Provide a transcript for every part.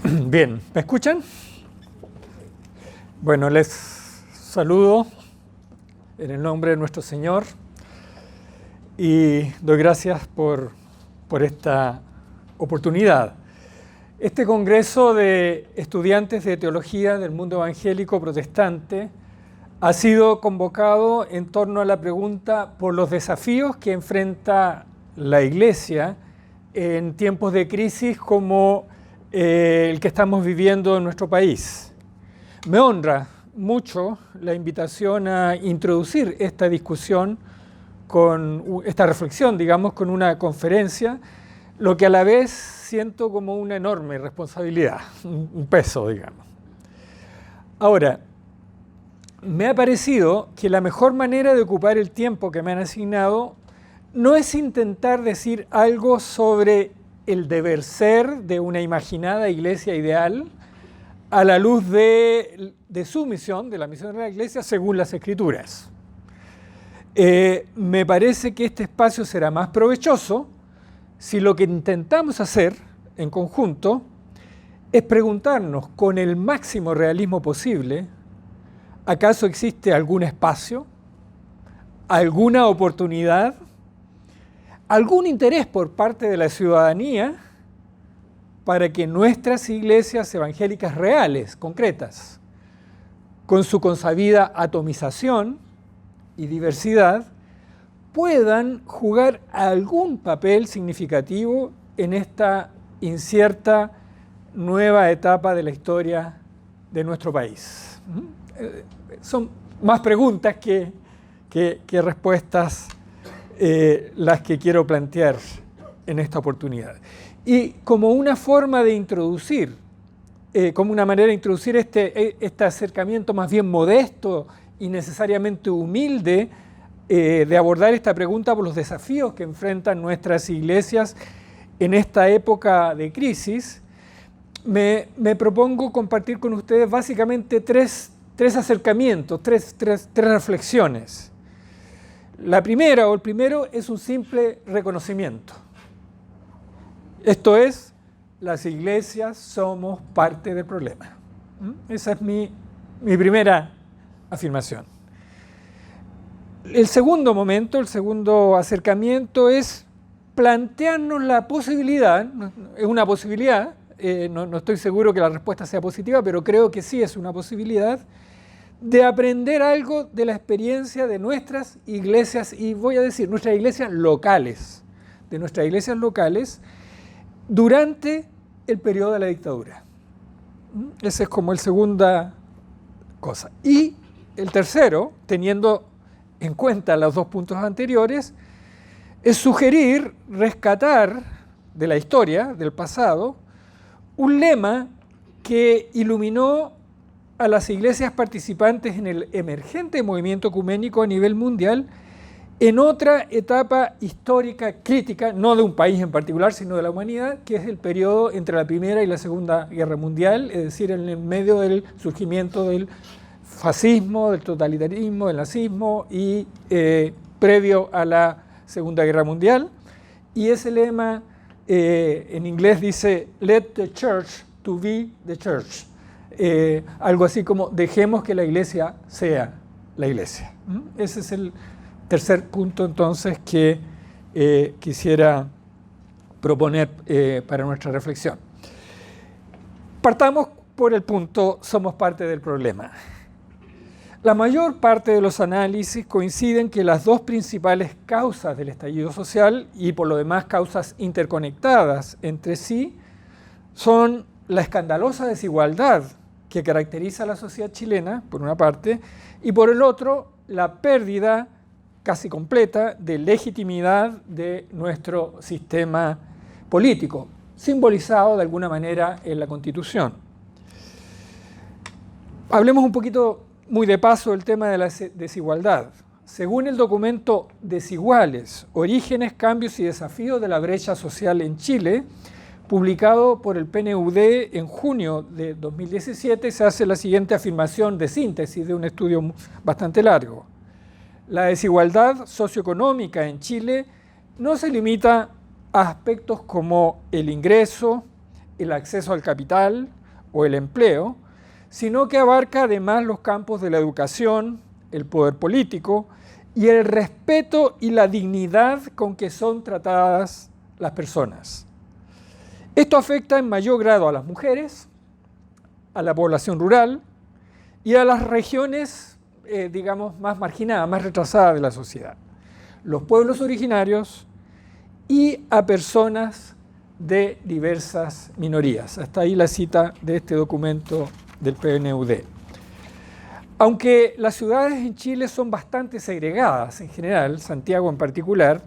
Bien, ¿me escuchan? Bueno, les saludo en el nombre de nuestro Señor y doy gracias por esta oportunidad. Este Congreso de Estudiantes de Teología del Mundo Evangélico Protestante ha sido convocado en torno a la pregunta por los desafíos que enfrenta la Iglesia en tiempos de crisis como el que estamos viviendo en nuestro país. Me honra mucho la invitación a introducir esta discusión, esta reflexión, digamos, con una conferencia, lo que a la vez siento como una enorme responsabilidad, un peso, digamos. Ahora, me ha parecido que la mejor manera de ocupar el tiempo que me han asignado no es intentar decir algo sobre el deber ser de una imaginada iglesia ideal a la luz de su misión, de la misión de la iglesia, según las Escrituras. Me parece que este espacio será más provechoso si lo que intentamos hacer en conjunto es preguntarnos con el máximo realismo posible, ¿acaso existe algún espacio, alguna oportunidad, algún interés por parte de la ciudadanía para que nuestras iglesias evangélicas reales, concretas, con su consabida atomización y diversidad, puedan jugar algún papel significativo en esta incierta nueva etapa de la historia de nuestro país? Son más preguntas que respuestas las que quiero plantear en esta oportunidad. Y como una forma de introducir, como una manera de introducir este acercamiento más bien modesto y necesariamente humilde de abordar esta pregunta por los desafíos que enfrentan nuestras iglesias en esta época de crisis, me propongo compartir con ustedes básicamente tres acercamientos, tres reflexiones. La primera o el primero es un simple reconocimiento. Esto es, las iglesias somos parte del problema. Esa es mi primera afirmación. El segundo momento, el segundo acercamiento es plantearnos la posibilidad, es una posibilidad, no estoy seguro que la respuesta sea positiva, pero creo que sí es una posibilidad, de aprender algo de la experiencia de nuestras iglesias, y voy a decir nuestras iglesias locales, durante el periodo de la dictadura. Esa es como la segunda cosa. Y el tercero, teniendo en cuenta los dos puntos anteriores, es sugerir, rescatar de la historia, del pasado, un lema que iluminó a las iglesias participantes en el emergente movimiento ecuménico a nivel mundial en otra etapa histórica crítica, no de un país en particular, sino de la humanidad, que es el periodo entre la Primera y la Segunda Guerra Mundial, es decir, en el medio del surgimiento del fascismo, del totalitarismo, del nazismo y previo a la Segunda Guerra Mundial. Y ese lema en inglés dice "Let the church to be the church". Algo así como dejemos que la iglesia sea la iglesia. Ese es el tercer punto entonces que quisiera proponer para nuestra reflexión. Partamos por el punto somos parte del problema. La mayor parte de los análisis coinciden que las dos principales causas del estallido social y por lo demás causas interconectadas entre sí son la escandalosa desigualdad que caracteriza a la sociedad chilena, por una parte, y por el otro, la pérdida casi completa de legitimidad de nuestro sistema político, simbolizado de alguna manera en la Constitución. Hablemos un poquito, muy de paso, del tema de la desigualdad. Según el documento Desiguales, Orígenes, Cambios y Desafíos de la Brecha Social en Chile, publicado por el PNUD en junio de 2017, se hace la siguiente afirmación de síntesis de un estudio bastante largo. La desigualdad socioeconómica en Chile no se limita a aspectos como el ingreso, el acceso al capital o el empleo, sino que abarca además los campos de la educación, el poder político y el respeto y la dignidad con que son tratadas las personas. Esto afecta en mayor grado a las mujeres, a la población rural y a las regiones, digamos, más marginadas, más retrasadas de la sociedad, los pueblos originarios y a personas de diversas minorías. Hasta ahí la cita de este documento del PNUD. Aunque las ciudades en Chile son bastante segregadas en general, Santiago en particular,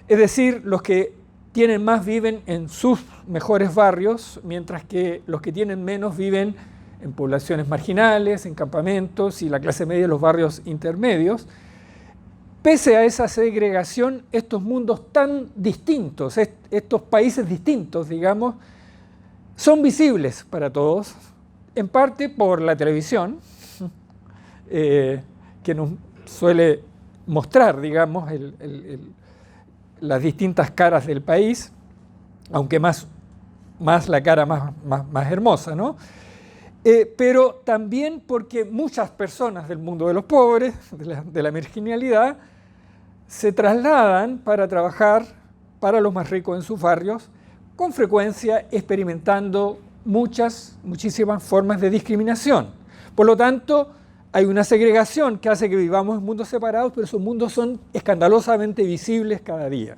es decir, los que tienen más viven en sus mejores barrios, mientras que los que tienen menos viven en poblaciones marginales, en campamentos y la clase media en los barrios intermedios. Pese a esa segregación, estos mundos tan distintos, estos países distintos, digamos, son visibles para todos, en parte por la televisión, que nos suele mostrar, digamos, las distintas caras del país, aunque más la cara más hermosa, ¿no? Pero también porque muchas personas del mundo de los pobres, de la marginalidad, se trasladan para trabajar para los más ricos en sus barrios, con frecuencia experimentando muchísimas formas de discriminación. Por lo tanto, hay una segregación que hace que vivamos en mundos separados, pero esos mundos son escandalosamente visibles cada día.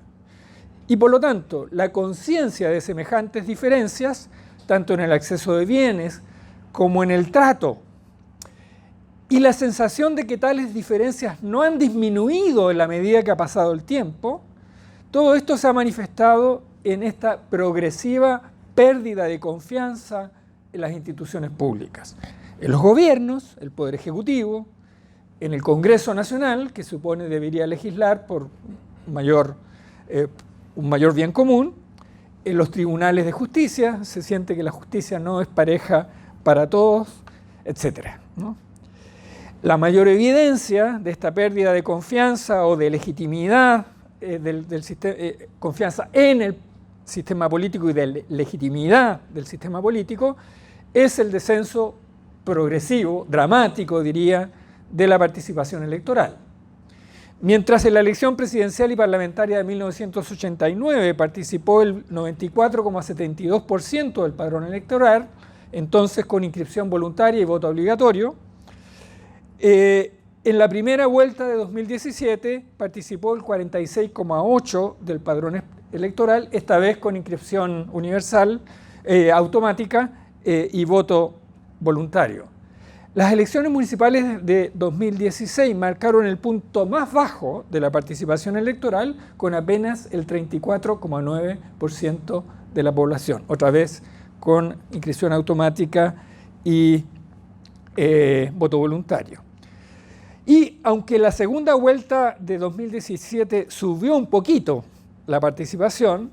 Y por lo tanto, la conciencia de semejantes diferencias, tanto en el acceso de bienes como en el trato, y la sensación de que tales diferencias no han disminuido en la medida que ha pasado el tiempo, todo esto se ha manifestado en esta progresiva pérdida de confianza en las instituciones públicas, en los gobiernos, el Poder Ejecutivo, en el Congreso Nacional, que supone debería legislar por un mayor bien común, en los tribunales de justicia, se siente que la justicia no es pareja para todos, etc., ¿no? La mayor evidencia de esta pérdida de confianza o de legitimidad, confianza en el sistema político y de legitimidad del sistema político, es el descenso progresivo, dramático diría, de la participación electoral. Mientras en la elección presidencial y parlamentaria de 1989 participó el 94,72% del padrón electoral, entonces con inscripción voluntaria y voto obligatorio, en la primera vuelta de 2017 participó el 46,8% del padrón electoral, esta vez con inscripción universal, automática y voto voluntario. Las elecciones municipales de 2016 marcaron el punto más bajo de la participación electoral, con apenas el 34,9% de la población, otra vez con inscripción automática y voto voluntario. Y aunque la segunda vuelta de 2017 subió un poquito la participación,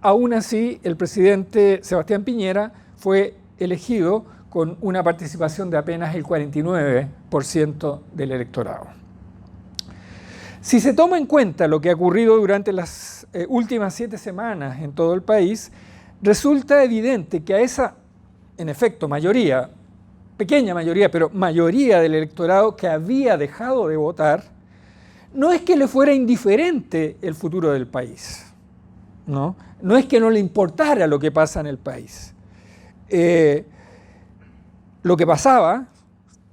aún así el presidente Sebastián Piñera fue elegido con una participación de apenas el 49% del electorado. Si se toma en cuenta lo que ha ocurrido durante las últimas 7 semanas en todo el país, resulta evidente que a esa, en efecto, mayoría, pequeña mayoría, pero mayoría del electorado que había dejado de votar, no es que le fuera indiferente el futuro del país, ¿no? No es que no le importara lo que pasa en el país. Lo que pasaba,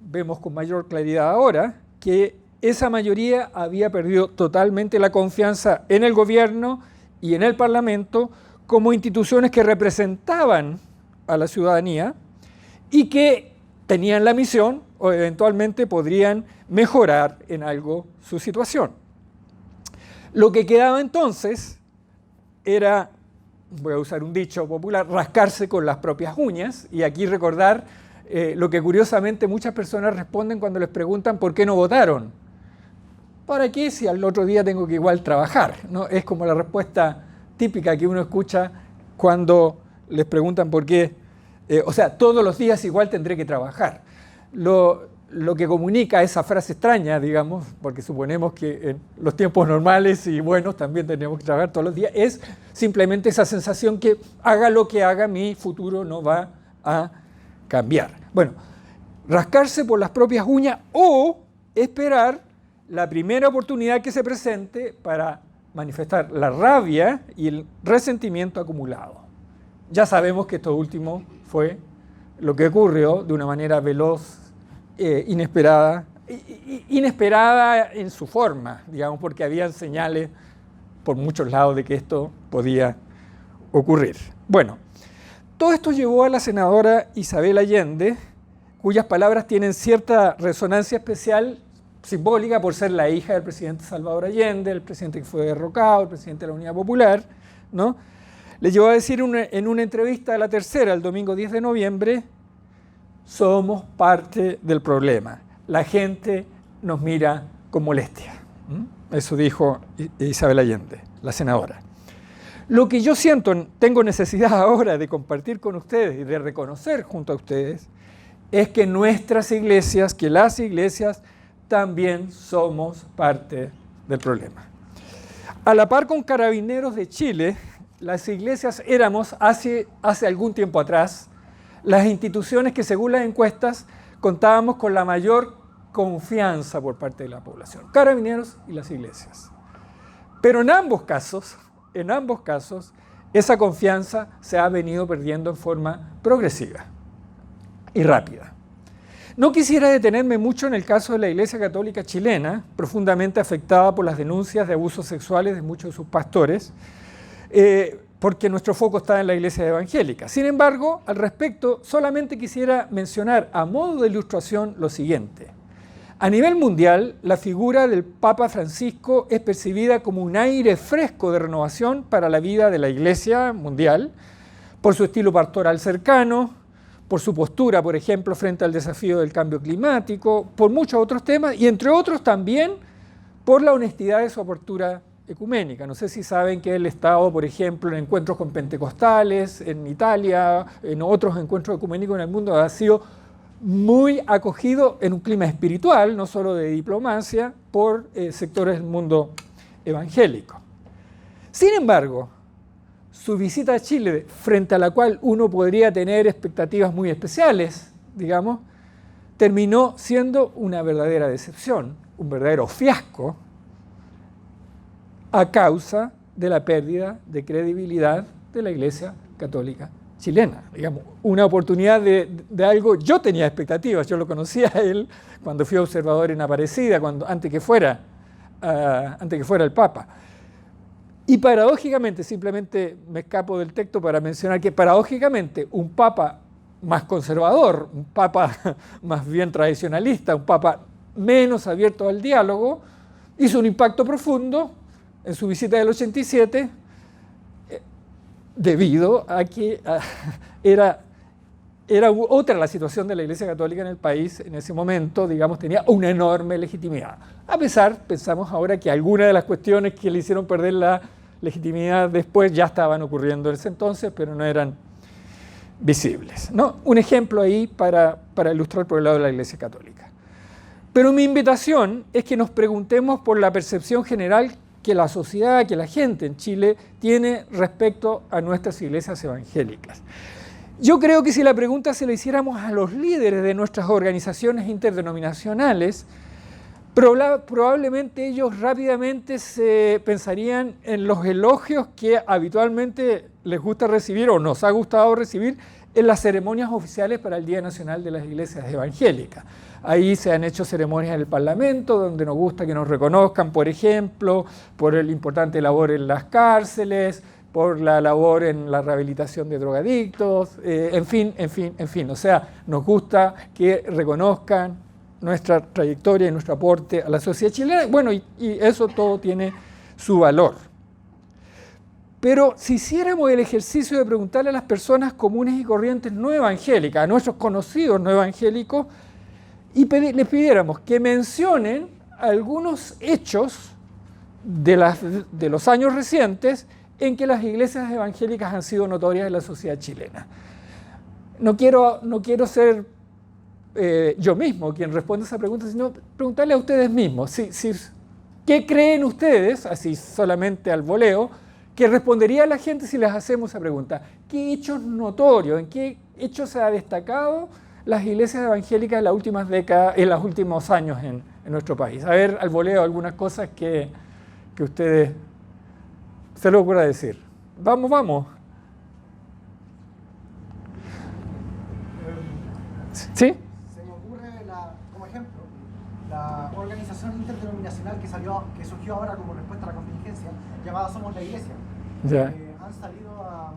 vemos con mayor claridad ahora, que esa mayoría había perdido totalmente la confianza en el gobierno y en el Parlamento como instituciones que representaban a la ciudadanía y que tenían la misión o eventualmente podrían mejorar en algo su situación. Lo que quedaba entonces era, voy a usar un dicho popular, rascarse con las propias uñas, y aquí recordar lo que curiosamente muchas personas responden cuando les preguntan por qué no votaron. ¿Para qué si al otro día tengo que igual trabajar? ¿No? Es como la respuesta típica que uno escucha cuando les preguntan por qué. O sea, todos los días igual tendré que trabajar. lo que comunica esa frase extraña, digamos, porque suponemos que en los tiempos normales y buenos también tenemos que trabajar todos los días, es simplemente esa sensación que haga lo que haga, mi futuro no va a cambiar. Bueno, rascarse por las propias uñas o esperar la primera oportunidad que se presente para manifestar la rabia y el resentimiento acumulado. Ya sabemos que esto último fue lo que ocurrió de una manera veloz, inesperada en su forma, digamos, porque habían señales por muchos lados de que esto podía ocurrir. Bueno, todo esto llevó a la senadora Isabel Allende, cuyas palabras tienen cierta resonancia especial, simbólica, por ser la hija del presidente Salvador Allende, el presidente que fue derrocado, el presidente de la Unidad Popular, ¿no? Le llevó a decir en una entrevista a La Tercera, el domingo 10 de noviembre, somos parte del problema. La gente nos mira con molestia. Eso dijo Isabel Allende, la senadora. Lo que yo siento, tengo necesidad ahora de compartir con ustedes y de reconocer junto a ustedes, es que nuestras iglesias, que las iglesias, también somos parte del problema. A la par con Carabineros de Chile, las iglesias éramos hace algún tiempo atrás las instituciones que según las encuestas contábamos con la mayor confianza por parte de la población, Carabineros y las iglesias. Pero en ambos casos, esa confianza se ha venido perdiendo en forma progresiva y rápida. No quisiera detenerme mucho en el caso de la Iglesia Católica chilena, profundamente afectada por las denuncias de abusos sexuales de muchos de sus pastores, porque nuestro foco está en la Iglesia evangélica. Sin embargo, al respecto, solamente quisiera mencionar a modo de ilustración lo siguiente. A nivel mundial, la figura del Papa Francisco es percibida como un aire fresco de renovación para la vida de la Iglesia mundial, por su estilo pastoral cercano, por su postura, por ejemplo, frente al desafío del cambio climático, por muchos otros temas, y entre otros también por la honestidad de su apertura ecuménica. No sé si saben que él ha estado, por ejemplo, en encuentros con pentecostales, en Italia, en otros encuentros ecuménicos en el mundo, ha sido muy acogido en un clima espiritual, no solo de diplomacia, por sectores del mundo evangélico. Sin embargo, su visita a Chile, frente a la cual uno podría tener expectativas muy especiales, digamos, terminó siendo una verdadera decepción, un verdadero fiasco, a causa de la pérdida de credibilidad de la Iglesia Católica chilena. Digamos, una oportunidad de algo. Yo tenía expectativas, yo lo conocía a él cuando fui observador en Aparecida, antes que fuera el Papa. Y paradójicamente, simplemente me escapo del texto para mencionar que paradójicamente un Papa más conservador, un Papa más bien tradicionalista, un Papa menos abierto al diálogo, hizo un impacto profundo en su visita del 87, debido a que era otra la situación de la Iglesia Católica en el país en ese momento, digamos, tenía una enorme legitimidad. A pesar, pensamos ahora que algunas de las cuestiones que le hicieron perder la legitimidad después ya estaban ocurriendo en ese entonces, pero no eran visibles, ¿no? Un ejemplo ahí para ilustrar por el lado de la Iglesia Católica. Pero mi invitación es que nos preguntemos por la percepción general que la sociedad, que la gente en Chile tiene respecto a nuestras iglesias evangélicas. Yo creo que si la pregunta se la hiciéramos a los líderes de nuestras organizaciones interdenominacionales, probablemente ellos rápidamente se pensarían en los elogios que habitualmente les gusta recibir o nos ha gustado recibir en las ceremonias oficiales para el Día Nacional de las Iglesias Evangélicas. Ahí se han hecho ceremonias en el Parlamento donde nos gusta que nos reconozcan, por ejemplo, por el importante labor en las cárceles, por la labor en la rehabilitación de drogadictos, en fin. O sea, nos gusta que reconozcan nuestra trayectoria y nuestro aporte a la sociedad chilena. Bueno, y eso todo tiene su valor. Pero si hiciéramos el ejercicio de preguntarle a las personas comunes y corrientes no evangélicas, a nuestros conocidos no evangélicos, y les pidiéramos que mencionen algunos hechos de los años recientes en que las iglesias evangélicas han sido notorias en la sociedad chilena. No quiero ser yo mismo quien responde esa pregunta, sino preguntarle a ustedes mismos. ¿Qué creen ustedes, así solamente al voleo, que respondería la gente si les hacemos esa pregunta? ¿Qué hechos notorios, en qué hechos se ha destacado las iglesias evangélicas en las últimas décadas, en los últimos años en nuestro país? A ver, al voleo, algunas cosas que ustedes se les ocurra decir. Vamos. ¿Sí? Se me ocurre, como ejemplo, la organización interdenominacional que surgió ahora como respuesta a la contingencia, llamada Somos la Iglesia. Ya. Han salido a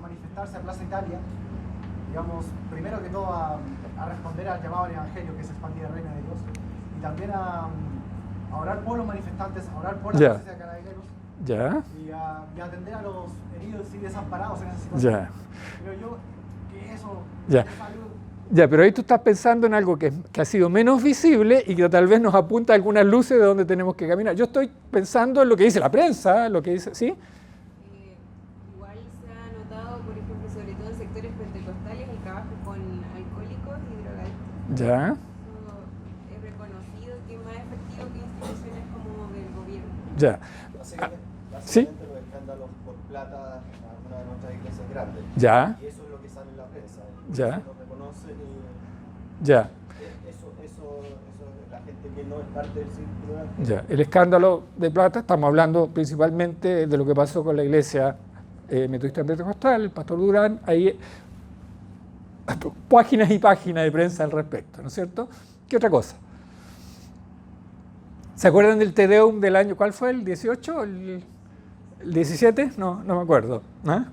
manifestarse a Plaza Italia, digamos, primero que todo a responder al llamado al Evangelio, que es expandir el reino de Dios, y también a orar por los manifestantes, a orar por la presencia de carabineros, y a atender a los heridos y desamparados en esa situación. Creo yo que eso es algo. Ya, pero ahí tú estás pensando en algo que ha sido menos visible y que tal vez nos apunta algunas luces de dónde tenemos que caminar. Yo estoy pensando en lo que dice la prensa, lo que dice, ¿sí? Igual se ha notado, por ejemplo, sobre todo en sectores pentecostales, el trabajo con alcohólicos y drogadictos. Ya. Eso es reconocido que es más efectivo que instituciones como del gobierno. Ya. ¿Sí? Los escándalos por plata a una de nuestras iglesias grandes. Ya. Y eso es lo que sale en la prensa. Ya. Lo reconocen y Ya. eso la gente que no es parte del círculo. Ya. El escándalo de plata, estamos hablando principalmente de lo que pasó con la iglesia metodista pentecostal, el pastor Durán, ahí páginas y páginas de prensa al respecto, ¿no es cierto? ¿Qué otra cosa? ¿Se acuerdan del Te Deum del año, cuál fue? ¿El 18? ¿El 17? No me acuerdo. ¿No?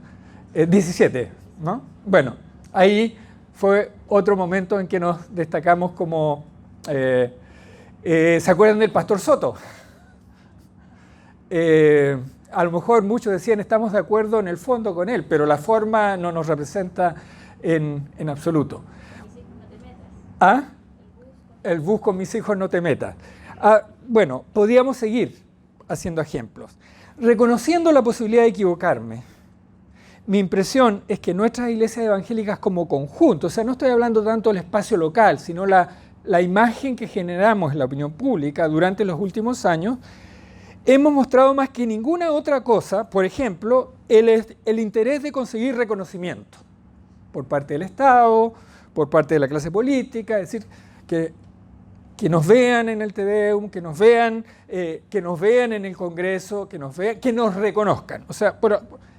17, ¿no? Bueno, ahí fue otro momento en que nos destacamos como... ¿se acuerdan del pastor Soto? A lo mejor muchos decían estamos de acuerdo en el fondo con él, pero la forma no nos representa en absoluto. ¿Ah? El bus con mis hijos no te metas. Bueno, podríamos seguir haciendo ejemplos. Reconociendo la posibilidad de equivocarme, mi impresión es que nuestras iglesias evangélicas como conjunto, o sea, no estoy hablando tanto del espacio local, sino la imagen que generamos en la opinión pública durante los últimos años, hemos mostrado más que ninguna otra cosa, por ejemplo, el interés de conseguir reconocimiento por parte del Estado, por parte de la clase política, es decir, que nos vean en el Te Deum, que nos vean en el Congreso, que nos reconozcan. O sea,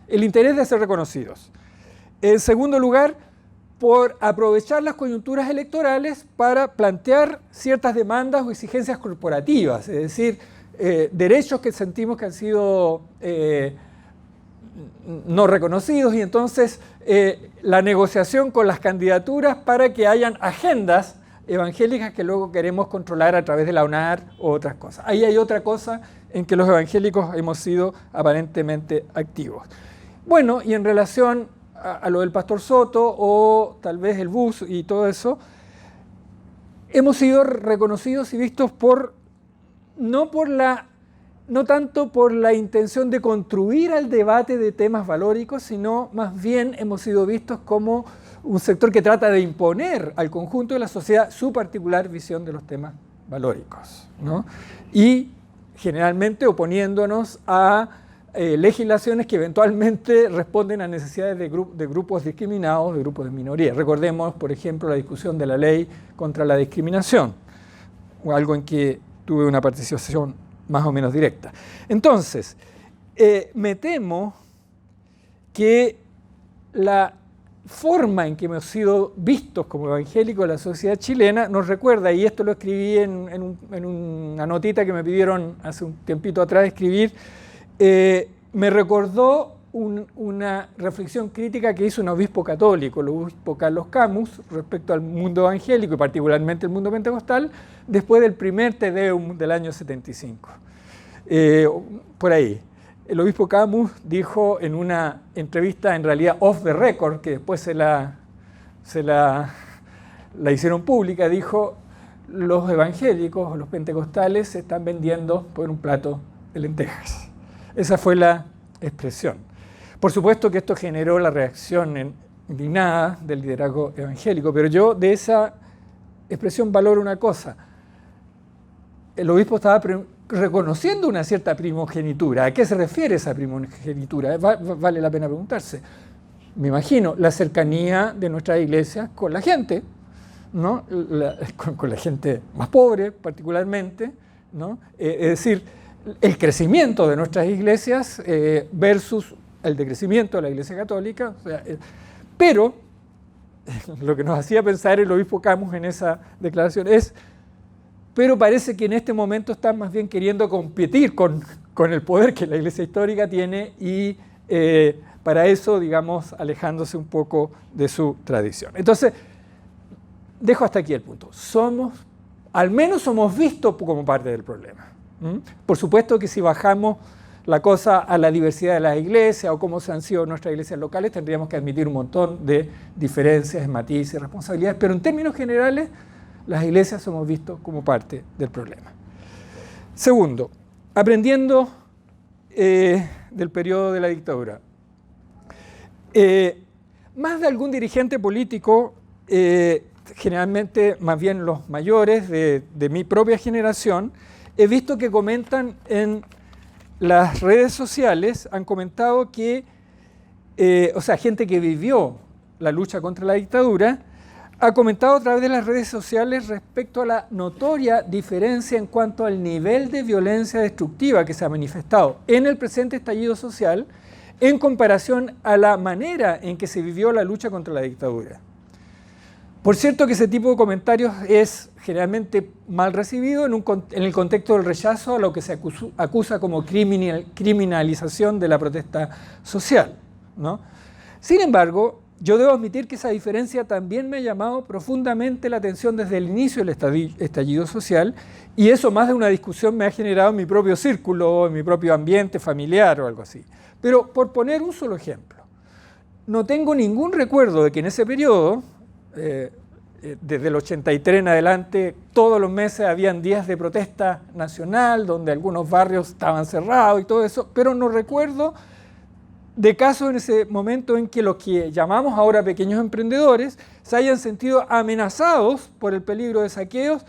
el interés de ser reconocidos. En segundo lugar, por aprovechar las coyunturas electorales para plantear ciertas demandas o exigencias corporativas, es decir, derechos que sentimos que han sido no reconocidos y entonces la negociación con las candidaturas para que hayan agendas evangélicas que luego queremos controlar a través de la UNAR o otras cosas. Ahí hay otra cosa en que los evangélicos hemos sido aparentemente activos. Bueno, y en relación a lo del pastor Soto o tal vez el bus y todo eso, hemos sido reconocidos y vistos no tanto por la intención de construir el debate de temas valóricos, sino más bien hemos sido vistos como un sector que trata de imponer al conjunto de la sociedad su particular visión de los temas valóricos, ¿no? Y generalmente oponiéndonos a legislaciones que eventualmente responden a necesidades de grupos discriminados, de grupos de minoría. Recordemos, por ejemplo, la discusión de la ley contra la discriminación, algo en que tuve una participación más o menos directa. Entonces, me temo que la forma en que hemos sido vistos como evangélicos en la sociedad chilena nos recuerda, y esto lo escribí en una notita que me pidieron hace un tiempito atrás escribir, me recordó una reflexión crítica que hizo un obispo católico, el obispo Carlos Camus, respecto al mundo evangélico y particularmente el mundo pentecostal, después del primer Te Deum del año 75. Por ahí. El obispo Camus dijo en una entrevista, en realidad off the record, que después se la hicieron pública, dijo: los evangélicos o los pentecostales se están vendiendo por un plato de lentejas. Esa fue la expresión. Por supuesto que esto generó la reacción indignada del liderazgo evangélico, pero yo de esa expresión valora una cosa. El obispo estaba reconociendo una cierta primogenitura. ¿A qué se refiere esa primogenitura? Vale la pena preguntarse. Me imagino la cercanía de nuestras iglesias con la gente, ¿no? Con la gente más pobre particularmente, ¿no? Es decir, el crecimiento de nuestras iglesias versus el decrecimiento de la Iglesia Católica. O sea, pero lo que nos hacía pensar el obispo Camus en esa declaración es, pero parece que en este momento están más bien queriendo competir con el poder que la Iglesia histórica tiene y para eso, digamos, alejándose un poco de su tradición. Entonces, dejo hasta aquí el punto. Al menos somos vistos como parte del problema. Por supuesto que si bajamos la cosa a la diversidad de las iglesias o cómo se han sido nuestras iglesias locales, tendríamos que admitir un montón de diferencias, matices, responsabilidades, pero en términos generales, las iglesias somos vistos como parte del problema. Segundo, aprendiendo del periodo de la dictadura. Más de algún dirigente político, generalmente más bien los mayores de mi propia generación, he visto que comentan en las redes sociales, han comentado que, o sea, gente que vivió la lucha contra la dictadura, ha comentado a través de las redes sociales respecto a la notoria diferencia en cuanto al nivel de violencia destructiva que se ha manifestado en el presente estallido social en comparación a la manera en que se vivió la lucha contra la dictadura. Por cierto que ese tipo de comentarios es generalmente mal recibido en el contexto del rechazo a lo que se acusa como criminalización de la protesta social, ¿no? Sin embargo, yo debo admitir que esa diferencia también me ha llamado profundamente la atención desde el inicio del estallido social, y eso más de una discusión me ha generado en mi propio círculo, en mi propio ambiente familiar o algo así. Pero por poner un solo ejemplo, no tengo ningún recuerdo de que en ese periodo, desde el 83 en adelante, todos los meses habían días de protesta nacional, donde algunos barrios estaban cerrados y todo eso, pero no recuerdo de casos en ese momento en que los que llamamos ahora pequeños emprendedores se hayan sentido amenazados por el peligro de saqueos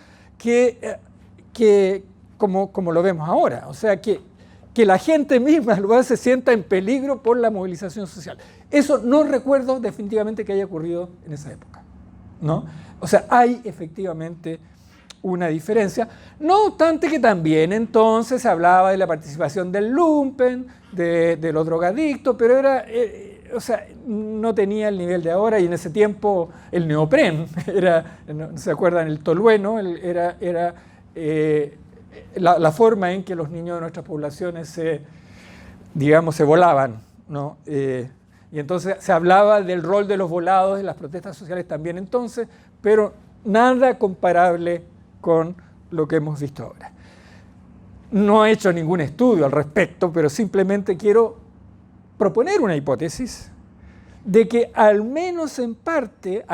como lo vemos ahora. O sea, que la gente misma se sienta en peligro por la movilización social. Eso no recuerdo definitivamente que haya ocurrido en esa época, ¿no? O sea, hay efectivamente una diferencia, no obstante que también entonces se hablaba de la participación del lumpen, de los drogadictos, pero o sea, no tenía el nivel de ahora, y en ese tiempo el neopren, ¿no se acuerdan? El tolueno, era la forma en que los niños de nuestras poblaciones se volaban, ¿no? Y entonces se hablaba del rol de los volados en las protestas sociales también entonces, pero nada comparable con lo que hemos visto ahora. No he hecho ningún estudio al respecto, pero simplemente quiero proponer una hipótesis de que al menos en parte,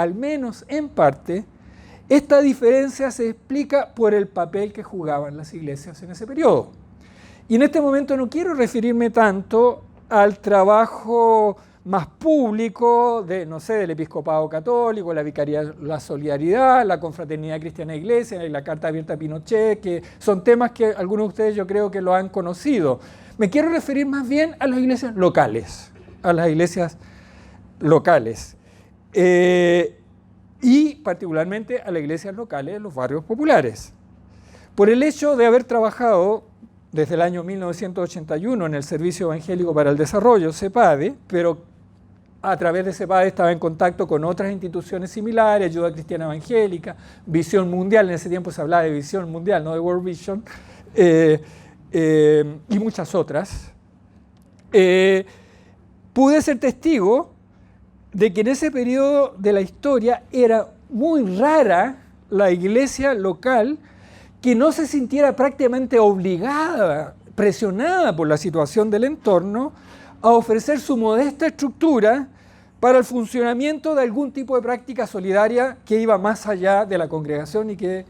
esta diferencia se explica por el papel que jugaban las iglesias en ese periodo. Y en este momento no quiero referirme tanto al trabajo más público del episcopado católico, la vicaría, la solidaridad, la confraternidad cristiana iglesia y la carta abierta a Pinochet, que son temas que algunos de ustedes yo creo que lo han conocido. Me quiero referir más bien a las iglesias locales, y particularmente a las iglesias locales de los barrios populares. Por el hecho de haber trabajado desde el año 1981 en el Servicio Evangélico para el Desarrollo, CEPADE, pero a través de CEPADE estaba en contacto con otras instituciones similares, Ayuda Cristiana Evangélica, Visión Mundial, en ese tiempo se hablaba de Visión Mundial, no de World Vision, y muchas otras. Pude ser testigo de que en ese periodo de la historia era muy rara la iglesia local que no se sintiera prácticamente obligada, presionada por la situación del entorno, a ofrecer su modesta estructura para el funcionamiento de algún tipo de práctica solidaria que iba más allá de la congregación y que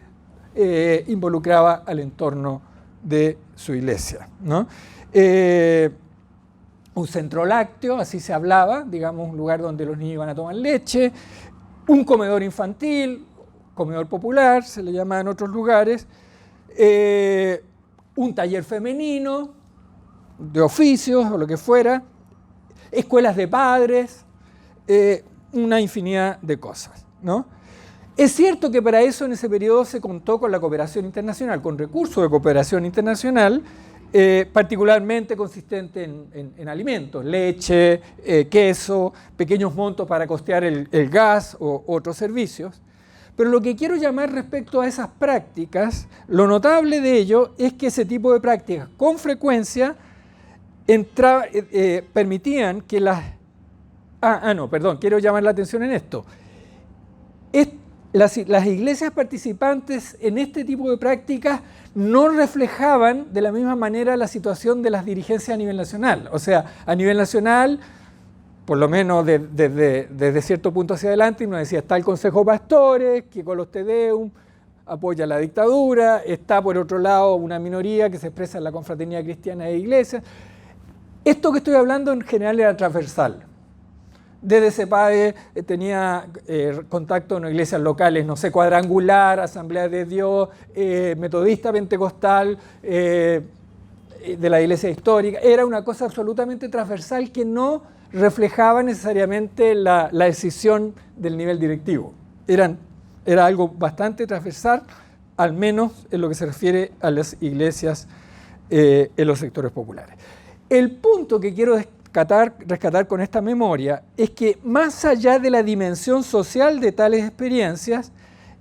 involucraba al entorno de su iglesia, ¿no? Un centro lácteo, así se hablaba, digamos, un lugar donde los niños iban a tomar leche, un comedor infantil, comedor popular, se le llama en otros lugares, un taller femenino de oficios o lo que fuera, escuelas de padres, una infinidad de cosas, ¿no? Es cierto que para eso en ese periodo se contó con la cooperación internacional, con recursos de cooperación internacional, particularmente consistente en alimentos, leche, queso, pequeños montos para costear el gas o otros servicios. Pero lo que quiero llamar respecto a esas prácticas, lo notable de ello es que ese tipo de prácticas con frecuencia permitían que quiero llamar la atención en esto. Las iglesias participantes en este tipo de prácticas no reflejaban de la misma manera la situación de las dirigencias a nivel nacional. O sea, a nivel nacional, por lo menos desde cierto punto hacia adelante, uno decía, está el Consejo de Pastores, que con los Te Deum apoya la dictadura, está por otro lado una minoría que se expresa en la Confraternidad Cristiana de Iglesias. Esto que estoy hablando en general era transversal. Desde CEPADE tenía contacto en iglesias locales, no sé, Cuadrangular, Asamblea de Dios, Metodista, Pentecostal, de la iglesia histórica. Era una cosa absolutamente transversal que no reflejaba necesariamente la decisión del nivel directivo. Era algo bastante transversal, al menos en lo que se refiere a las iglesias en los sectores populares. El punto que quiero rescatar con esta memoria es que más allá de la dimensión social de tales experiencias,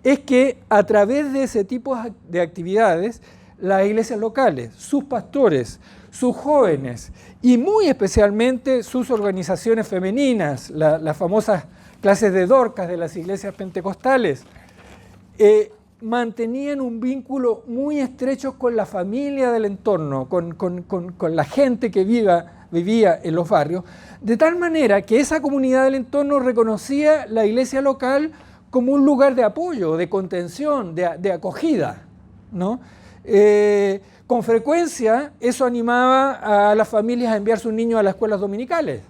es que a través de ese tipo de actividades, las iglesias locales, sus pastores, sus jóvenes y muy especialmente sus organizaciones femeninas, las famosas clases de Dorcas de las iglesias pentecostales, mantenían un vínculo muy estrecho con la familia del entorno, con la gente que vivía en los barrios, de tal manera que esa comunidad del entorno reconocía la iglesia local como un lugar de apoyo, de contención, de acogida, ¿no? Con frecuencia eso animaba a las familias a enviar sus niños a las escuelas dominicales,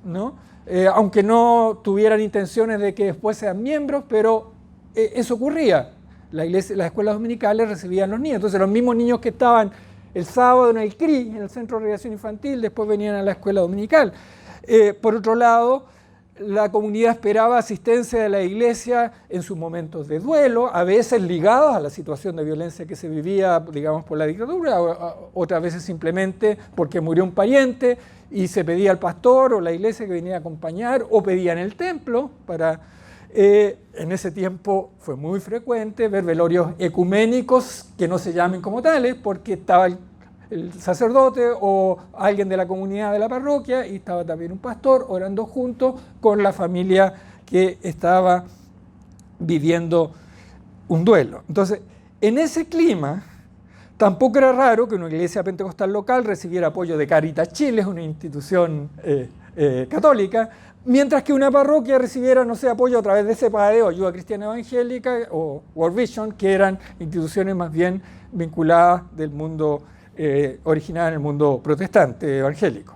¿no? Aunque no tuvieran intenciones de que después sean miembros, pero eso ocurría. Las escuelas dominicales recibían los niños, entonces los mismos niños que estaban el sábado en el CRI, en el Centro de Recreación Infantil, después venían a la escuela dominical. Por otro lado, la comunidad esperaba asistencia de la iglesia en sus momentos de duelo, a veces ligados a la situación de violencia que se vivía, digamos, por la dictadura, otras veces simplemente porque murió un pariente y se pedía al pastor o la iglesia que viniera a acompañar, o pedían el templo para... en ese tiempo fue muy frecuente ver velorios ecuménicos que no se llamen como tales, porque estaba el sacerdote o alguien de la comunidad de la parroquia y estaba también un pastor orando juntos con la familia que estaba viviendo un duelo. Entonces, en ese clima, tampoco era raro que una iglesia pentecostal local recibiera apoyo de Caritas Chile, una institución católica, mientras que una parroquia recibiera, no sé, apoyo a través de CEPADE o Ayuda Cristiana Evangélica o World Vision, que eran instituciones más bien vinculadas del mundo originada en el mundo protestante evangélico.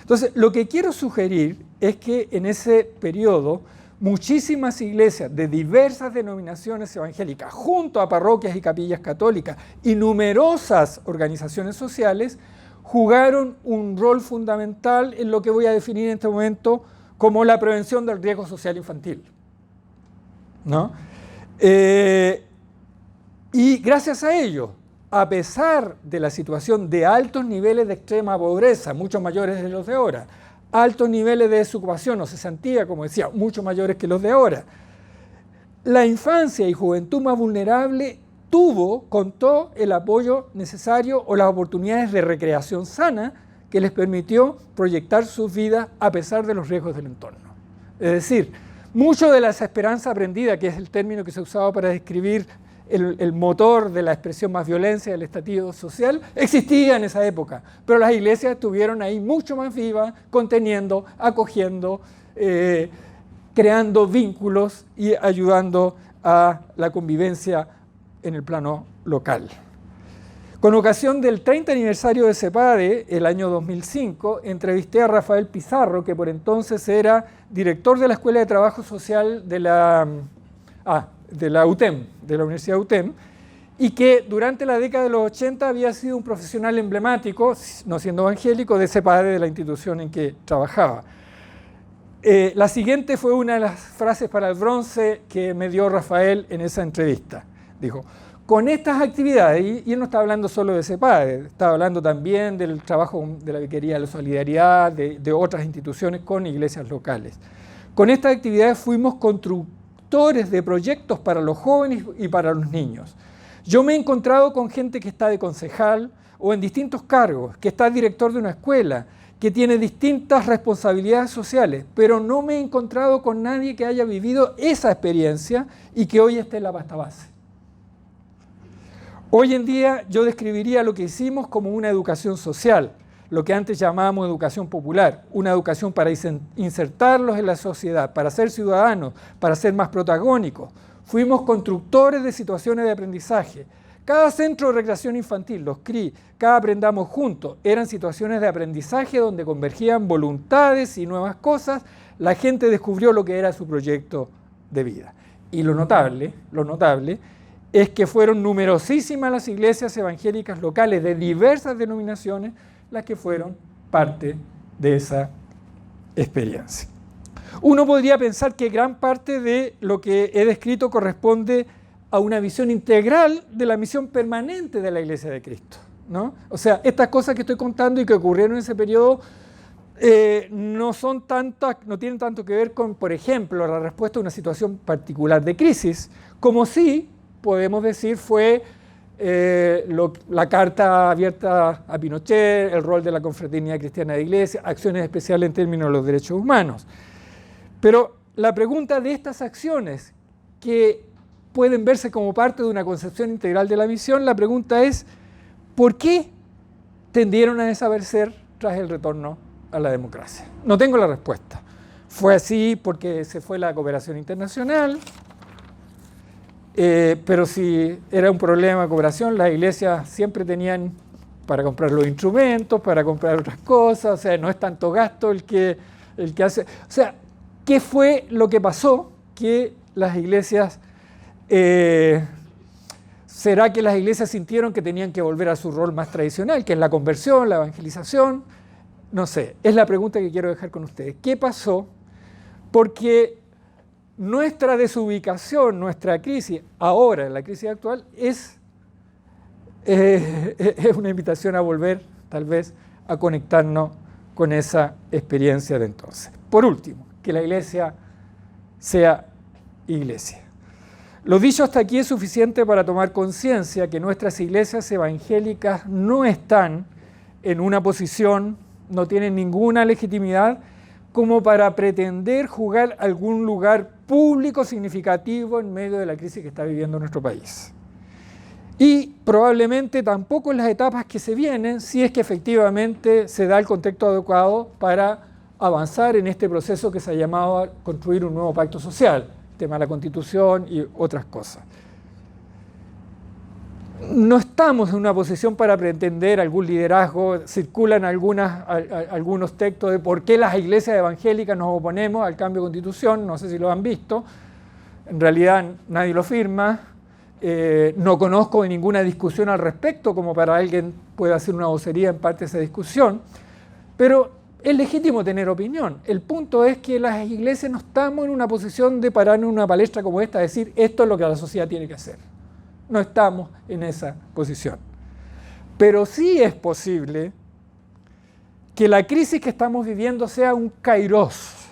Entonces, lo que quiero sugerir es que en ese periodo muchísimas iglesias de diversas denominaciones evangélicas, junto a parroquias y capillas católicas y numerosas organizaciones sociales, jugaron un rol fundamental en lo que voy a definir en este momento como la prevención del riesgo social infantil, ¿no? Y gracias a ello, a pesar de la situación de altos niveles de extrema pobreza, mucho mayores de los de ahora, altos niveles de desocupación o cesantía, como decía, mucho mayores que los de ahora, la infancia y juventud más vulnerable contó el apoyo necesario o las oportunidades de recreación sana que les permitió proyectar sus vidas a pesar de los riesgos del entorno. Es decir, mucho de la esperanza aprendida, que es el término que se usaba para describir el motor de la expresión más violencia del estallido social, existía en esa época, pero las iglesias estuvieron ahí mucho más vivas, conteniendo, acogiendo, creando vínculos y ayudando a la convivencia en el plano local. Con ocasión del 30 aniversario de CEPADE, el año 2005, entrevisté a Rafael Pizarro, que por entonces era director de la Escuela de Trabajo Social de la de la UTEM, de la Universidad UTEM, y que durante la década de los 80 había sido un profesional emblemático, no siendo evangélico, de ese padre de la institución en que trabajaba. La siguiente fue una de las frases para el bronce que me dio Rafael en esa entrevista. Dijo, con estas actividades, y él no está hablando solo de ese padre, está hablando también del trabajo de la Vicaría de la Solidaridad, de otras instituciones con iglesias locales. Con estas actividades fuimos constructores de proyectos para los jóvenes y para los niños. Yo me he encontrado con gente que está de concejal o en distintos cargos, que está director de una escuela, que tiene distintas responsabilidades sociales, pero no me he encontrado con nadie que haya vivido esa experiencia y que hoy esté en la pasta base. Hoy en día yo describiría lo que hicimos como una educación social, lo que antes llamábamos educación popular, una educación para insertarlos en la sociedad, para ser ciudadanos, para ser más protagónicos. Fuimos constructores de situaciones de aprendizaje. Cada centro de recreación infantil, los CRI, cada Aprendamos Juntos, eran situaciones de aprendizaje donde convergían voluntades y nuevas cosas. La gente descubrió lo que era su proyecto de vida. Y lo notable es que fueron numerosísimas las iglesias evangélicas locales de diversas denominaciones las que fueron parte de esa experiencia. Uno podría pensar que gran parte de lo que he descrito corresponde a una visión integral de la misión permanente de la Iglesia de Cristo, ¿no? O sea, estas cosas que estoy contando y que ocurrieron en ese periodo no tienen tanto que ver con, por ejemplo, la respuesta a una situación particular de crisis, como sí podemos decir fue la carta abierta a Pinochet, el rol de la Confraternidad Cristiana de Iglesia, acciones especiales en términos de los derechos humanos. Pero la pregunta de estas acciones, que pueden verse como parte de una concepción integral de la misión, la pregunta es, ¿por qué tendieron a desaparecer tras el retorno a la democracia? No tengo la respuesta. Fue así porque se fue la cooperación internacional, pero si era un problema de cooperación, las iglesias siempre tenían para comprar los instrumentos, para comprar otras cosas, o sea, no es tanto gasto el que hace... O sea, ¿qué fue lo que pasó? Que las iglesias... ¿Será que las iglesias sintieron que tenían que volver a su rol más tradicional, que es la conversión, la evangelización? No sé, es la pregunta que quiero dejar con ustedes. ¿Qué pasó? Porque nuestra desubicación, nuestra crisis, ahora, en la crisis actual, es una invitación a volver, tal vez, a conectarnos con esa experiencia de entonces. Por último, que la iglesia sea iglesia. Lo dicho hasta aquí es suficiente para tomar conciencia que nuestras iglesias evangélicas no están en una posición, no tienen ninguna legitimidad como para pretender jugar algún lugar público significativo en medio de la crisis que está viviendo nuestro país. Y probablemente tampoco en las etapas que se vienen, si es que efectivamente se da el contexto adecuado para avanzar en este proceso que se ha llamado construir un nuevo pacto social, el tema de la Constitución y otras cosas. No estamos en una posición para pretender algún liderazgo, circulan algunos textos de por qué las iglesias evangélicas nos oponemos al cambio de Constitución, no sé si lo han visto, en realidad nadie lo firma, no conozco de ninguna discusión al respecto como para alguien pueda hacer una vocería en parte de esa discusión, pero es legítimo tener opinión. El punto es que las iglesias no estamos en una posición de parar en una palestra como esta, decir esto es lo que la sociedad tiene que hacer. No estamos en esa posición. Pero sí es posible que la crisis que estamos viviendo sea un kairos,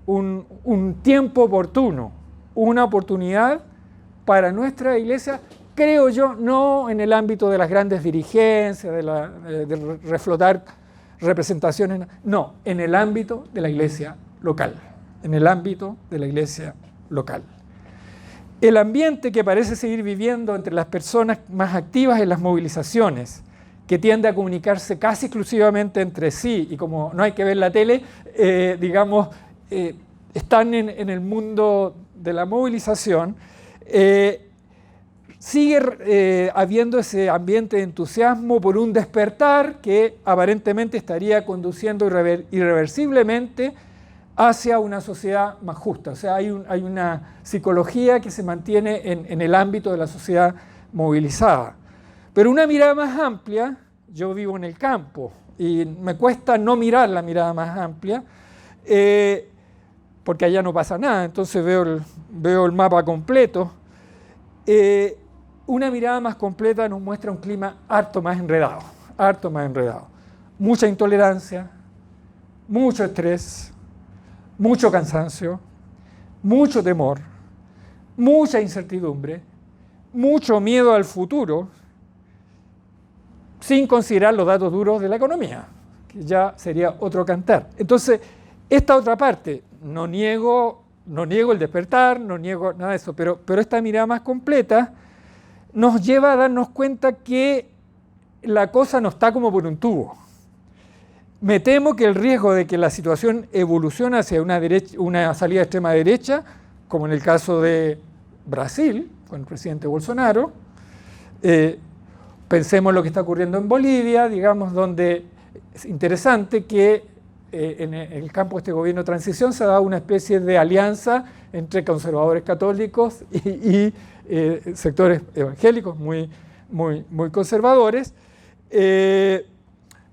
un tiempo oportuno, una oportunidad para nuestra iglesia, creo yo, no en el ámbito de las grandes dirigencias, de reflotar representaciones, no, en el ámbito de la iglesia local, en el ámbito de la iglesia local. El ambiente que parece seguir viviendo entre las personas más activas en las movilizaciones, que tiende a comunicarse casi exclusivamente entre sí, y como no hay que ver la tele, están en el mundo de la movilización, sigue habiendo ese ambiente de entusiasmo por un despertar que aparentemente estaría conduciendo irreversiblemente hacia una sociedad más justa. O sea, hay una psicología que se mantiene en el ámbito de la sociedad movilizada. Pero una mirada más amplia, yo vivo en el campo y me cuesta no mirar la mirada más amplia, porque allá no pasa nada, entonces veo el mapa completo. Una mirada más completa nos muestra un clima harto más enredado. Mucha intolerancia, mucho estrés, mucho cansancio, mucho temor, mucha incertidumbre, mucho miedo al futuro, sin considerar los datos duros de la economía, que ya sería otro cantar. Entonces, esta otra parte, no niego el despertar, no niego nada de eso, pero esta mirada más completa nos lleva a darnos cuenta que la cosa no está como por un tubo. Me temo que el riesgo de que la situación evolucione hacia una salida extrema derecha, como en el caso de Brasil, con el presidente Bolsonaro, pensemos lo que está ocurriendo en Bolivia, digamos, donde es interesante que en el campo de este gobierno de transición se ha dado una especie de alianza entre conservadores católicos y sectores evangélicos muy conservadores.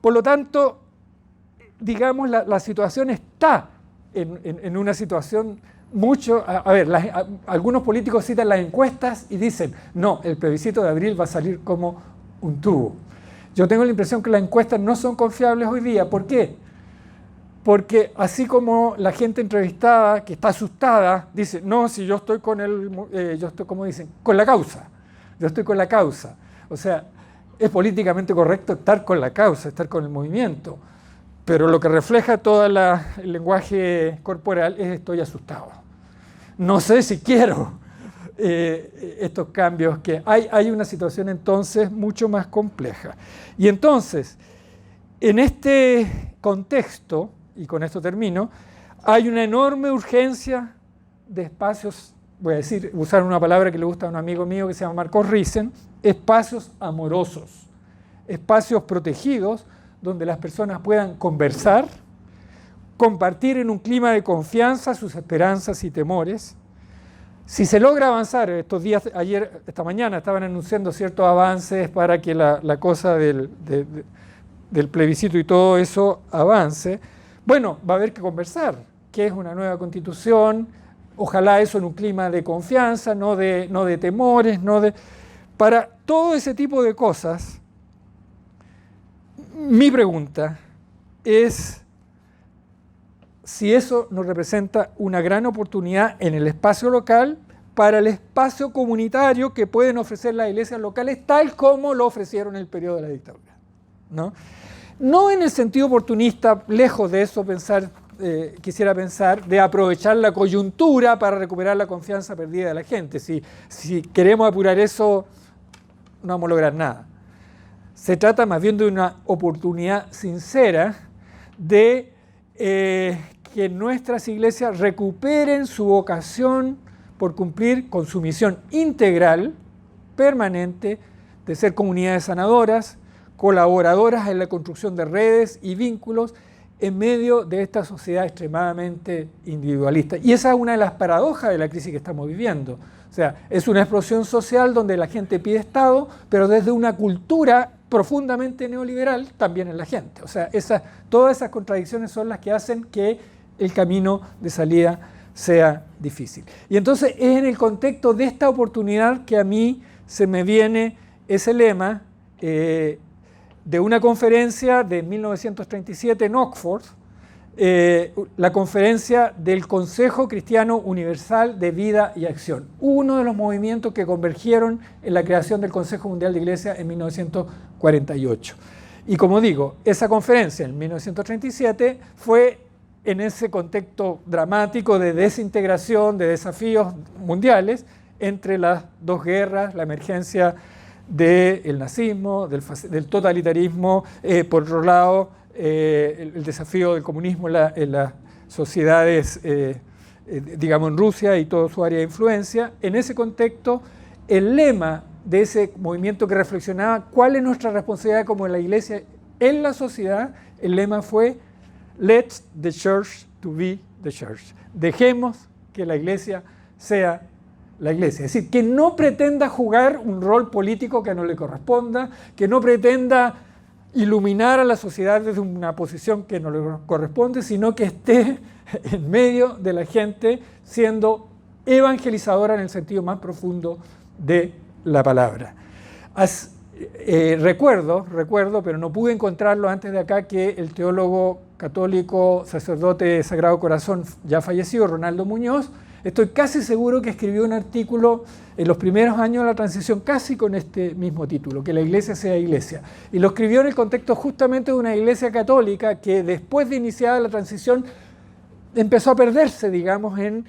Por lo tanto, digamos, la situación está en una situación mucho... algunos políticos citan las encuestas y dicen, no, el plebiscito de abril va a salir como un tubo. Yo tengo la impresión que las encuestas no son confiables hoy día. ¿Por qué? Porque así como la gente entrevistada que está asustada dice, no, si yo estoy con yo estoy, como dicen, con la causa. Yo estoy con la causa. O sea, es políticamente correcto estar con la causa, estar con el movimiento. Pero lo que refleja todo el lenguaje corporal es estoy asustado. No sé si quiero estos cambios que hay una situación entonces mucho más compleja. Y entonces, en este contexto, y con esto termino, hay una enorme urgencia de espacios, voy a usar una palabra que le gusta a un amigo mío que se llama Marcos Risen, espacios amorosos, espacios protegidos donde las personas puedan conversar, compartir en un clima de confianza sus esperanzas y temores. Si se logra avanzar, estos días, esta mañana estaban anunciando ciertos avances para que la cosa del plebiscito y todo eso avance. Bueno, va a haber que conversar, qué es una nueva constitución, ojalá eso en un clima de confianza, no de temores, para todo ese tipo de cosas. Mi pregunta es si eso nos representa una gran oportunidad en el espacio local para el espacio comunitario que pueden ofrecer las iglesias locales tal como lo ofrecieron en el periodo de la dictadura, ¿no? No en el sentido oportunista, lejos de eso quisiera pensar, de aprovechar la coyuntura para recuperar la confianza perdida de la gente. Si queremos apurar eso, no vamos a lograr nada. Se trata más bien de una oportunidad sincera de que nuestras iglesias recuperen su vocación por cumplir con su misión integral, permanente, de ser comunidades sanadoras, colaboradoras en la construcción de redes y vínculos en medio de esta sociedad extremadamente individualista. Y esa es una de las paradojas de la crisis que estamos viviendo. O sea, es una explosión social donde la gente pide Estado, pero desde una cultura profundamente neoliberal también en la gente. O sea, todas esas contradicciones son las que hacen que el camino de salida sea difícil. Y entonces es en el contexto de esta oportunidad que a mí se me viene ese lema de una conferencia de 1937 en Oxford, la conferencia del Consejo Cristiano Universal de Vida y Acción, uno de los movimientos que convergieron en la creación del Consejo Mundial de Iglesias en 1948. Y como digo, esa conferencia en 1937 fue en ese contexto dramático de desintegración, de desafíos mundiales entre las dos guerras, la emergencia del nazismo, del totalitarismo, por otro lado, el desafío del comunismo en las sociedades, digamos en Rusia y toda su área de influencia. En ese contexto, el lema de ese movimiento que reflexionaba cuál es nuestra responsabilidad como la iglesia en la sociedad, el lema fue Let the church to be the church. Dejemos que la iglesia sea la iglesia. Es decir, que no pretenda jugar un rol político que no le corresponda, que no pretenda iluminar a la sociedad desde una posición que no le corresponde, sino que esté en medio de la gente siendo evangelizadora en el sentido más profundo de la palabra. Recuerdo, pero no pude encontrarlo antes de acá, que el teólogo católico, sacerdote de Sagrado Corazón ya fallecido, Ronaldo Muñoz, estoy casi seguro que escribió un artículo en los primeros años de la transición casi con este mismo título, que la iglesia sea iglesia. Y lo escribió en el contexto justamente de una iglesia católica que después de iniciada la transición empezó a perderse, digamos, en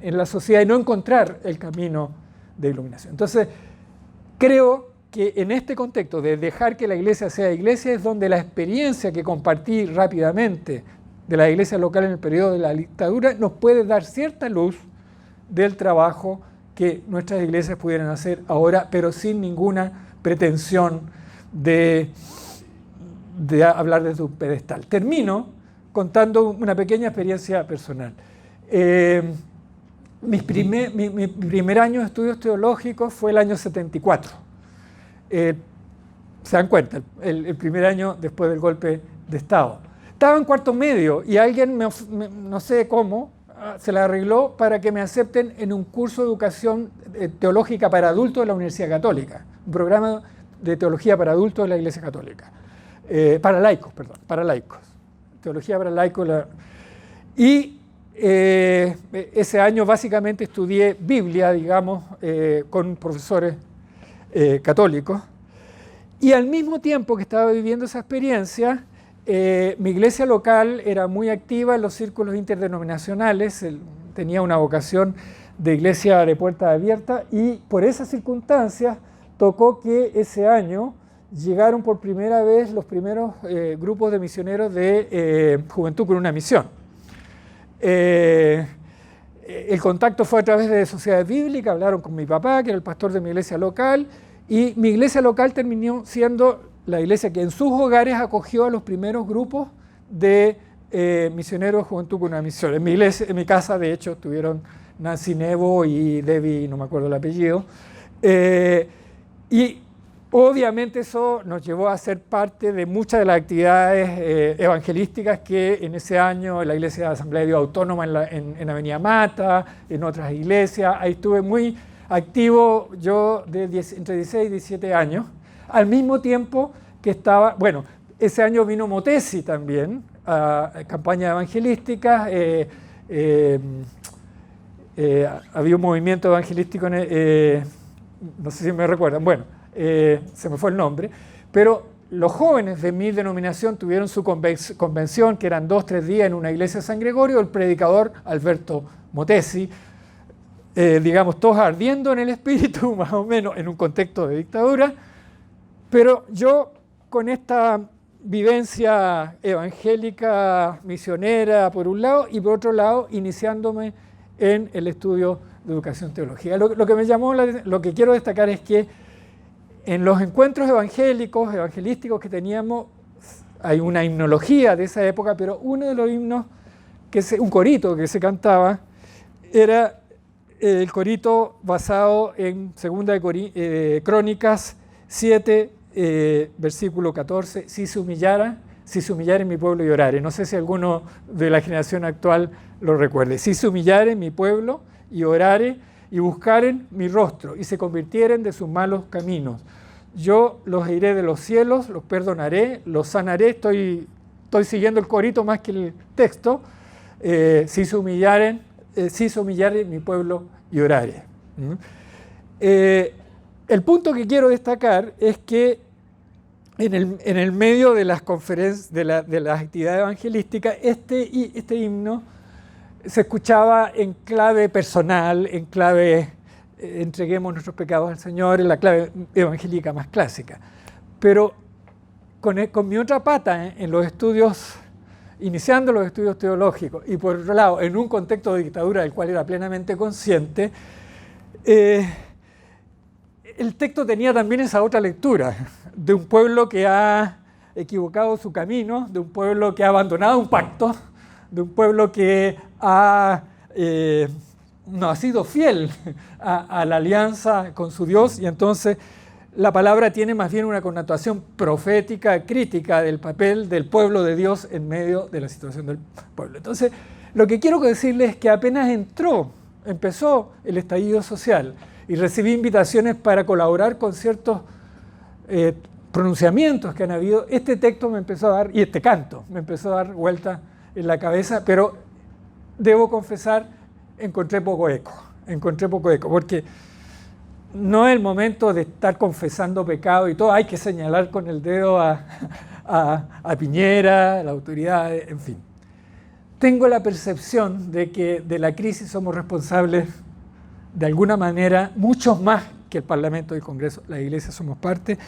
la sociedad y no encontrar el camino de iluminación. Entonces, creo que en este contexto de dejar que la iglesia sea iglesia es donde la experiencia que compartí rápidamente de la iglesia local en el periodo de la dictadura nos puede dar cierta luz del trabajo que nuestras iglesias pudieran hacer ahora, pero sin ninguna pretensión de hablar desde un pedestal. Termino contando una pequeña experiencia personal. Mi primer año de estudios teológicos fue el año 74. Se dan cuenta, el primer año después del golpe de Estado. Estaba en cuarto medio y alguien, no sé cómo, se la arregló para que me acepten en un curso de educación teológica para adultos de la Universidad Católica, un programa de teología para adultos de la Iglesia Católica, para laicos, teología para laicos. Y ese año básicamente estudié Biblia, digamos, con profesores católicos, y al mismo tiempo que estaba viviendo esa experiencia, mi iglesia local era muy activa en los círculos interdenominacionales, tenía una vocación de iglesia de puerta abierta, y por esas circunstancias tocó que ese año llegaron por primera vez los primeros grupos de misioneros de Juventud con una Misión. El contacto fue a través de sociedades bíblicas, hablaron con mi papá, que era el pastor de mi iglesia local, y mi iglesia local terminó siendo la iglesia que en sus hogares acogió a los primeros grupos de misioneros de Juventud con una Misión. En mi casa, de hecho, estuvieron Nancy Nevo y Debbie, no me acuerdo el apellido, y obviamente eso nos llevó a ser parte de muchas de las actividades evangelísticas que en ese año la Iglesia de Asamblea de Dios Autónoma en Avenida Mata, en otras iglesias. Ahí estuve muy activo yo entre 16 y 17 años, al mismo tiempo que estaba, bueno, ese año vino Motesi también, a campañas evangelísticas, había un movimiento evangelístico, no sé si me recuerdan, bueno, se me fue el nombre, pero los jóvenes de mi denominación tuvieron su convención, que eran 2-3 días en una iglesia de San Gregorio, el predicador Alberto Motesi, digamos, todos ardiendo en el espíritu, más o menos, en un contexto de dictadura, pero yo con esta vivencia evangélica, misionera, por un lado, y por otro lado, iniciándome en el estudio de educación teológica. Lo que quiero destacar es que en los encuentros evangelísticos que teníamos, hay una himnología de esa época, pero uno de los himnos, un corito que se cantaba, era el corito basado en 2 de Crónicas 7, versículo 14, si se humillaren mi pueblo y orare. No sé si alguno de la generación actual lo recuerde. Si se humillaren mi pueblo y orare y buscaren mi rostro y se convirtieren de sus malos caminos, yo los iré de los cielos, los perdonaré, los sanaré. Estoy siguiendo el corito más que el texto. Si se humillaren mi pueblo y orare. El punto que quiero destacar es que en el medio de las conferencias, de las actividades evangelísticas, este himno se escuchaba en clave personal, en clave entreguemos nuestros pecados al Señor, en la clave evangélica más clásica. Pero con mi otra pata, en los estudios, iniciando los estudios teológicos, y por otro lado, en un contexto de dictadura del cual era plenamente consciente, el texto tenía también esa otra lectura, de un pueblo que ha equivocado su camino, de un pueblo que ha abandonado un pacto, de un pueblo que no ha sido fiel a la alianza con su Dios, y entonces la palabra tiene más bien una connotación profética, crítica del papel del pueblo de Dios en medio de la situación del pueblo. Entonces, lo que quiero decirles es que apenas empezó el estallido social y recibí invitaciones para colaborar con ciertos pronunciamientos que han habido, este texto me empezó a dar, y este canto me empezó a dar vuelta en la cabeza, pero debo confesar, encontré poco eco, porque no es el momento de estar confesando pecado y todo, hay que señalar con el dedo a Piñera, a la autoridad, en fin. Tengo la percepción de que de la crisis somos responsables de alguna manera, muchos más que el Parlamento y el Congreso, la Iglesia somos parte,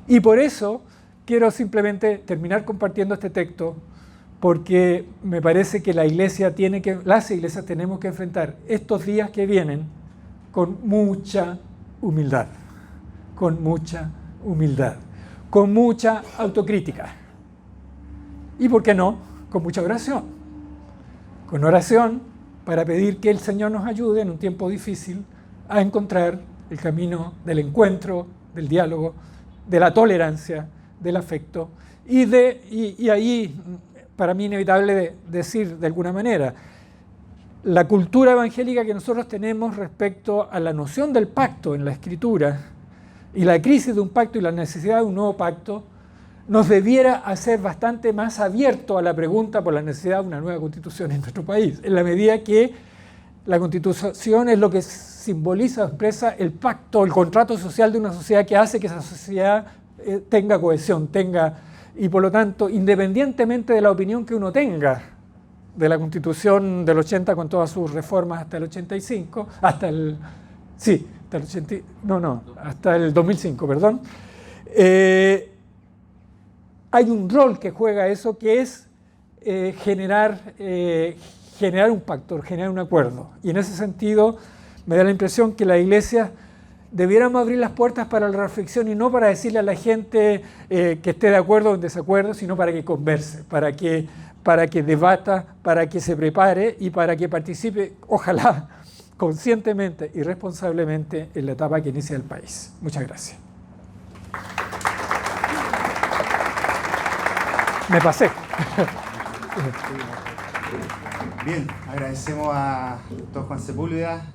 y por eso quiero simplemente terminar compartiendo este texto, porque me parece que las iglesias tenemos que enfrentar estos días que vienen con mucha humildad, con mucha autocrítica, y por qué no, con mucha oración, para pedir que el Señor nos ayude en un tiempo difícil a encontrar el camino del encuentro, del diálogo, de la tolerancia, del afecto, y ahí, para mí inevitable decir de alguna manera, la cultura evangélica que nosotros tenemos respecto a la noción del pacto en la Escritura y la crisis de un pacto y la necesidad de un nuevo pacto nos debiera hacer bastante más abierto a la pregunta por la necesidad de una nueva constitución en nuestro país, en la medida que la constitución es lo que simboliza o expresa el pacto, el contrato social de una sociedad que hace que esa sociedad tenga cohesión, y por lo tanto, independientemente de la opinión que uno tenga de la Constitución del 80 con todas sus reformas hasta el 85, hasta el 2005, perdón, hay un rol que juega eso, que es generar un pacto, generar un acuerdo. Y en ese sentido me da la impresión que la Iglesia debiéramos abrir las puertas para la reflexión, y no para decirle a la gente que esté de acuerdo o en desacuerdo, sino para que converse, para que debata, para que se prepare y para que participe, ojalá conscientemente y responsablemente, en la etapa que inicia el país. Muchas gracias. Me pasé. Bien, agradecemos a Dr. Juan Sepúlveda,